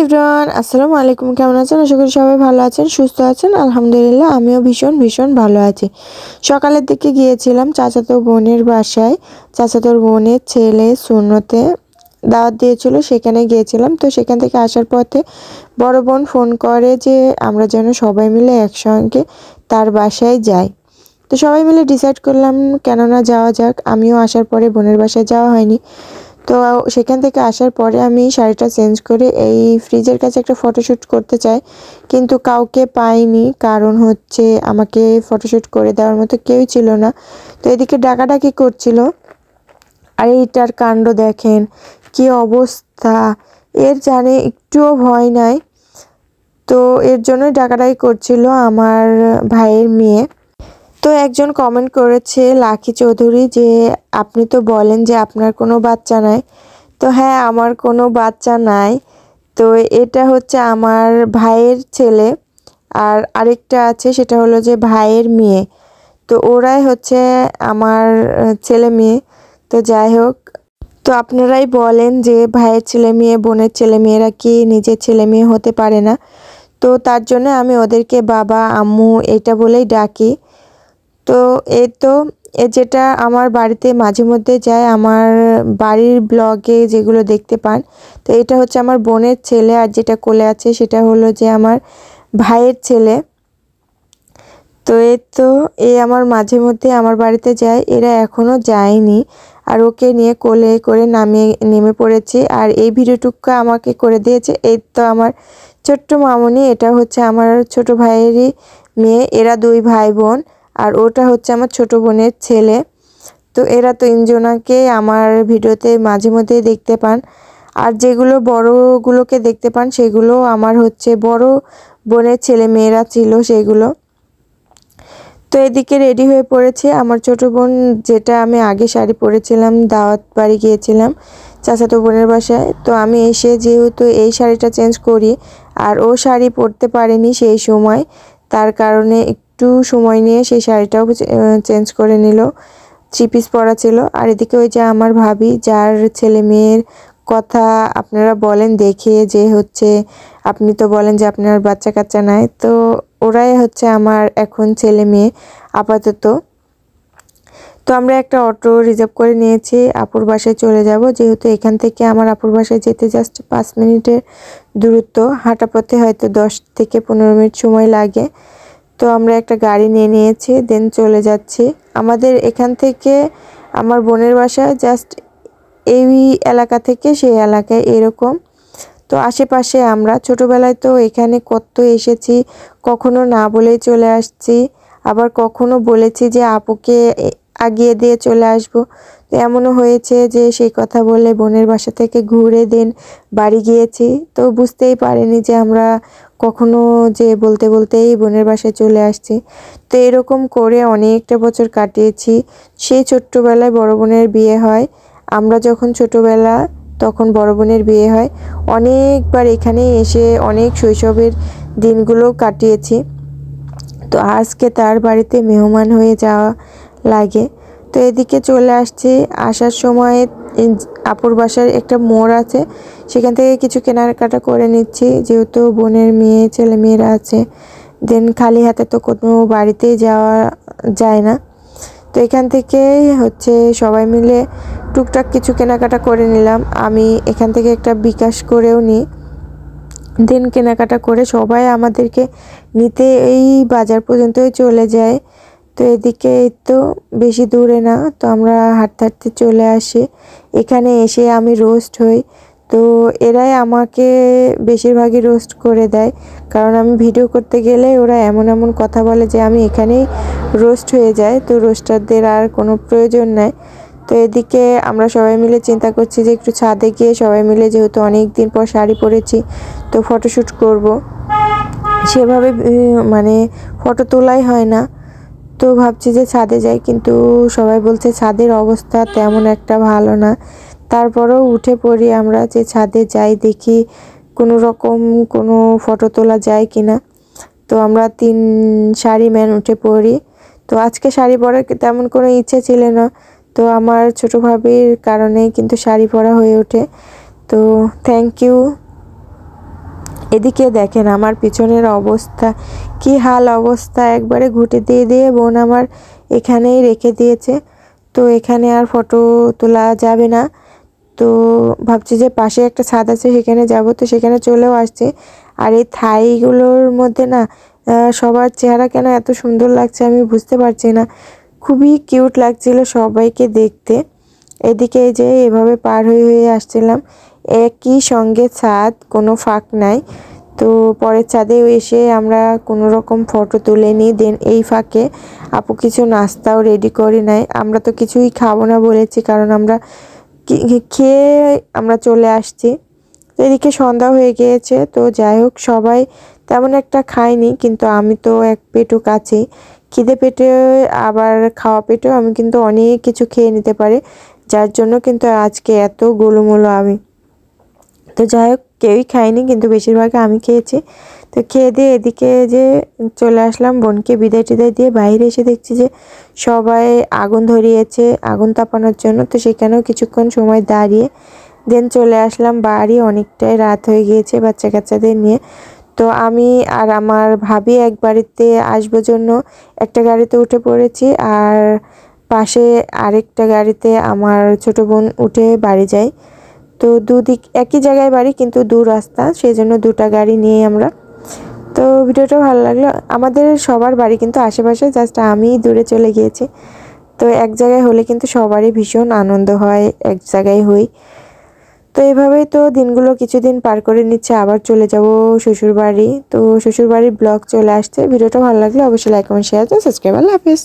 Everyone, আসসালামু আলাইকুম। কেমন আছেন? আশা করি সবাই ভালো আছেন, সুস্থ আছেন। আলহামদুলিল্লাহ আমিও ভীষণ ভীষণ ভালো আছি। সকালের দিকে গিয়েছিলাম চাচাতো বোনের বাসায়। চাচাতো বোনের ছেলে সুন্নতে দাওয়াত দিয়েছিল, সেখানে গিয়েছিলাম। তো সেখান থেকে আসার পথে বড় বোন ফোন করে যে আমরা যেন সবাই মিলে একসঙ্গে তার বাসায় যাই। তো সবাই মিলে ডিসাইড করলাম কেননা যাওয়া যাক। আমিও আসার পরে বোনের বাসায় যাওয়া হয়নি। তো সেখান থেকে আসার পরে আমি শাড়িটা চেঞ্জ করে এই ফ্রিজের কাছে একটা ফটোশ্যুট করতে চাই, কিন্তু কাউকে পাইনি। কারণ হচ্ছে আমাকে ফটোশ্যুট করে দেওয়ার মতো কেউই ছিল না। তো এদিকে ডাকাডাকি করছিল। আর এইটার কাণ্ড দেখেন, কি অবস্থা! এর জানে একটুও ভয় নাই। তো এর জন্যই ডাকাডাকি করছিল আমার ভাইয়ের মেয়ে। তো একজন কমেন্ট করেছে লাকি চৌধুরী যে আপনি তো বলেন যে আপনার কোনো বাচ্চা নাই। তো হ্যাঁ, আমার কোনো বাচ্চা নাই। তো এটা হচ্ছে আমার ভাইয়ের ছেলে, আর আরেকটা আছে সেটা হলো যে ভাইয়ের মেয়ে। তো ওরাই হচ্ছে আমার ছেলে মেয়ে। তো যাই হোক, তো আপনারাই বলেন যে ভাইয়ের ছেলে মেয়ে, বোনের ছেলে মেয়েরা কি নিজের ছেলে মেয়ে হতে পারে না? তো তার জন্য আমি ওদেরকে বাবা আম্মু এটা বলেই ডাকি। তো এই তো যেটা আমার বাড়িতে মাঝে মধ্যে যায়, আমার বাড়ির ব্লগে যেগুলো দেখতে পান, তো এটা হচ্ছে আমার বোনের ছেলে, আর যেটা কোলে আছে সেটা হলো যে আমার ভাইয়ের ছেলে। তো এই আমার মাঝে মধ্যে আমার বাড়িতে যায়, এরা এখনও যায়নি। আর ওকে নিয়ে কোলে করে নেমে পড়েছে। আর এই ভিডিওটুকু আমাকে করে দিয়েছে এই তো আমার ছোট্ট মামুনি। এটা হচ্ছে আমার ছোট ভাইয়েরই মেয়ে। এরা দুই ভাই বোন, আর ওটা হচ্ছে আমার ছোট বোনের ছেলে। তো এরা তিনজনাকে আমার ভিডিওতে মাঝে মধ্যে দেখতে পান। আর যেগুলো বড়গুলোকে দেখতে পান সেগুলো আমার হচ্ছে বড় বোনের ছেলে মেয়েরা ছিল সেগুলো। তো এদিকে রেডি হয়ে পড়েছে আমার ছোট বোন, যেটা আমি আগে শাড়ি পরেছিলাম, দাওয়াত বাড়ি গিয়েছিলাম চাচাতো বোনের বাসায়। তো আমি এসে যেহেতু এই শাড়িটা চেঞ্জ করি, আর ও শাড়ি পরতে পারেনি সেই সময়, তার কারণে একটু সময় নিয়ে সেই শাড়িটাও চেঞ্জ করে নিল। 3 পিস পরা ছিল। আর এদিকে ওই যে আমার ভাবি, যার ছেলে মেয়ের কথা আপনারা বলেন দেখে যে হচ্ছে আপনি তো বলেন যে আপনার বাচ্চা কাচ্চা নাই, তো ওরাই হচ্ছে আমার এখন ছেলে মেয়ে আপাতত। তো আমরা একটা অটো রিজার্ভ করে নিয়েছি, আপুর বাসায় চলে যাব। যেহেতু এখান থেকে আমার আপুর বাসায় যেতে জাস্ট 5 মিনিটের দূরত্ব, হাঁটা পথে হয়তো 10 থেকে 15 মিনিট সময় লাগে। তো আমরা একটা গাড়ি নিয়ে নিয়েছি, দেন চলে যাচ্ছি। আমাদের এখান থেকে আমার বোনের বাসা জাস্ট এই এলাকা থেকে সেই এলাকায় এরকম। তো আশেপাশে আমরা ছোটোবেলায় তো এখানে কত এসেছি, কখনো না বলেই চলে আসছি, আবার কখনো বলেছি যে আপুকে আগিয়ে দিয়ে চলে আসব। তো এমনও হয়েছে যে সেই কথা বলে বোনের বাসা থেকে ঘুরে দেন বাড়ি গিয়েছি। তো বুঝতেই পারিনি যে আমরা কখনো যে বলতে বলতেই বোনের বাসায় চলে আসছি। তো এরকম করে অনেকটা বছর কাটিয়েছি। সেই ছোট্টবেলায় বড় বোনের বিয়ে হয়। আমরা যখন ছোটোবেলা তখন বড় বোনের বিয়ে হয়। অনেকবার এখানে এসে অনেক শৈশবের দিনগুলো কাটিয়েছি। তো আজকে তার বাড়িতে মেহমান হয়ে যাওয়া লাগে। তো এদিকে চলে আসছি। আসার সময় আপুর বাসার একটা মোড় আছে, সেখান থেকে কিছু কেনাকাটা করে নিচ্ছি, যেহেতু বোনের মেয়ে ছেলে মেয়েরা আছে। দেন খালি হাতে তো কোনো বাড়িতেই যাওয়া যায় না। তো এখান থেকে হচ্ছে সবাই মিলে টুকটাক কিছু কেনাকাটা করে নিলাম। আমি এখান থেকে একটা বিকাশ করেও নিই। দেন কেনাকাটা করে সবাই আমাদেরকে নিতে এই বাজার পর্যন্তই চলে যায়। তো এদিকে তো বেশি দূরে না, তো আমরা হাঁটতে হাঁটতে চলে আসি। এখানে এসে আমি রোস্ট হই। তো এরাই আমাকে বেশিরভাগই রোস্ট করে দেয়, কারণ আমি ভিডিও করতে গেলে ওরা এমন এমন কথা বলে যে আমি এখানেই রোস্ট হয়ে যায়। তো রোস্টারদের আর কোনো প্রয়োজন নাই। তো এদিকে আমরা সবাই মিলে চিন্তা করছি যে একটু ছাদে গিয়ে সবাই মিলে, যেহেতু অনেক দিন পর শাড়ি পরেছি, তো ফটোশ্যুট করব। সেভাবে মানে ফটো তোলাই হয় না। তো ভাবছি যে ছাদে যাই, কিন্তু সবাই বলছে ছাদের অবস্থা তেমন একটা ভালো না। তারপরেও উঠে পড়ি আমরা যে ছাদে যাই, দেখি কোনো রকম কোনো ফটো তোলা যায় কিনা। তো আমরা 3 শাড়ি ম্যান উঠে পড়ি। তো আজকে শাড়ি পরার তেমন কোনো ইচ্ছে ছিল না, তো আমার ছোট ভাবির কারণে কিন্তু শাড়ি পরা হয়ে ওঠে। তো থ্যাংক ইউ। এদিকে দেখেন আমার পিছনের অবস্থা, কি হাল অবস্থা, একবারে ঘুঁটে দিয়ে দিয়ে বোন আমার এখানেই রেখে দিয়েছে। তো এখানে আর ফটো তোলা যাবে না, তো ভাবছি যে পাশে একটা ছাদ আছে সেখানে যাব, তো সেখানে চলেও আসছে। আর এই থাইগুলোর মধ্যে না সবার চেহারা কেন এত সুন্দর লাগছে আমি বুঝতে পারছি না, খুবই কিউট লাগছিল সবাইকে দেখতে। এদিকে এই যে এভাবে পার হয়ে হয়ে আসছিলাম, একই সঙ্গে ছাদ, কোনো ফাঁক নাই। তো পরের ছাদেও এসে আমরা কোনো রকম ফটো তুলে নিই। দেন এই ফাঁকে আপু কিছু নাস্তাও রেডি করে নেয়। আমরা তো কিছুই খাবো না বলেছি, কারণ আমরা খেয়ে আমরা চলে আসছি। তো এদিকে সন্ধ্যা হয়ে গিয়েছে, তো যাই হোক সবাই তেমন একটা খায়নি, কিন্তু আমি তো এক পেটও কাছেই, খিদে পেটে আবার খাওয়া পেটেও আমি কিন্তু অনেক কিছু খেয়ে নিতে পারি, যার জন্য কিন্তু আজকে এত গোলুমোলো আমি। তো যাই হোক কেউই খায়নি, কিন্তু বেশিরভাগ আমি খেয়েছি। তো খেয়ে দিয়ে এদিকে যে চলে আসলাম, বোনকে বিদায় টিদায় দিয়ে বাইরে এসে দেখছি যে সবাই আগুন ধরিয়েছে আগুন তাপানোর জন্য। তো সেখানেও কিছুক্ষণ সময় দাঁড়িয়ে দেন চলে আসলাম বাড়ি, অনেকটাই রাত হয়ে গিয়েছে বাচ্চা কাচ্চাদের নিয়ে। তো আমি আর আমার ভাবি এক বাড়িতে আসবো জন্য একটা গাড়িতে উঠে পড়েছি, আর পাশে আরেকটা গাড়িতে আমার ছোট বোন উঠে বাড়ি যায়। তো দুদিক একই জায়গায় বাড়ি, কিন্তু দূর রাস্তা, সেই জন্য দুটা গাড়ি নিয়ে আমরা। তো ভিডিওটা ভালো লাগলো। আমাদের সবার বাড়ি কিন্তু আশেপাশে, জাস্ট আমি দূরে চলে গিয়েছি। তো এক জায়গায় হলে কিন্তু সবারই ভীষণ আনন্দ হয়, এক জায়গায় হই। তো এভাবেই তো দিনগুলো কিছুদিন পার করে নিচ্ছে, আবার চলে যাব শ্বশুর বাড়ি। তো শ্বশুর বাড়ির ব্লগ চলে আসছে। ভিডিওটা ভালো লাগলে অবশ্যই লাইক কমেন্ট শেয়ার সাবস্ক্রাইব। আল্লাহ হাফেজ।